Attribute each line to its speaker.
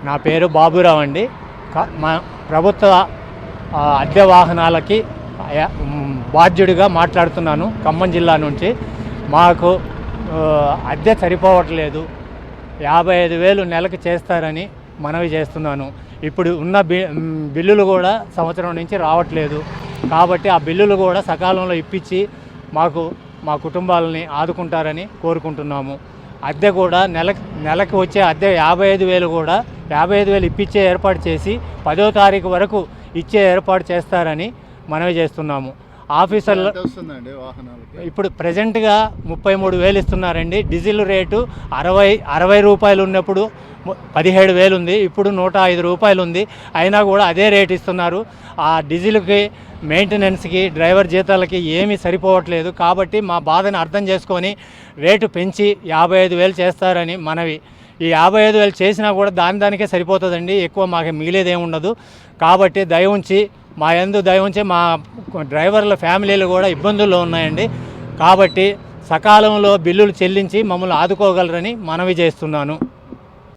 Speaker 1: నా పేరు బాబురావు అండి. మా ప్రభుత్వ అద్దె వాహనాలకి బాధ్యుడిగా మాట్లాడుతున్నాను. ఖమ్మం జిల్లా నుంచి. మాకు అద్దె సరిపోవట్లేదు. 55,000 నెలకు చేస్తారని మనవి చేస్తున్నాను. ఇప్పుడు ఉన్న బిల్లులు కూడా సంవత్సరం నుంచి రావట్లేదు. కాబట్టి ఆ బిల్లులు కూడా సకాలంలో ఇప్పించి మా కుటుంబాలని ఆదుకుంటారని కోరుకుంటున్నాము. అద్దె కూడా నెలకు వచ్చే అద్దె 55,000 కూడా 55,000 ఇప్పించే ఏర్పాటు చేసి 10వ తారీఖు వరకు ఇచ్చే ఏర్పాటు చేస్తారని మనవి చేస్తున్నాము. ఆఫీసర్లు ఇప్పుడు ప్రజెంట్గా 33,000 ఇస్తున్నారండి. డీజిల్ రేటు 60 రూపాయలు ఉన్నప్పుడు 17,000 ఉంది. ఇప్పుడు 105 రూపాయలు ఉంది. అయినా కూడా అదే రేటు ఇస్తున్నారు. ఆ డీజిల్కి, మెయింటెనెన్స్కి, డ్రైవర్ జీతాలకి ఏమీ సరిపోవట్లేదు. కాబట్టి మా బాధను అర్థం చేసుకొని రేటు పెంచి 55,000 చేస్తారని మనవి. ఈ 55,000 చేసినా కూడా దానికే సరిపోతుందండి. ఎక్కువ మాకు మిగిలేదేమి ఉండదు. కాబట్టి దయవుంచి మా డ్రైవర్ల ఫ్యామిలీలు కూడా ఇబ్బందుల్లో ఉన్నాయండి. కాబట్టి సకాలంలో బిల్లులు చెల్లించి మమ్మల్ని ఆదుకోగలరని మనవి చేస్తున్నాను.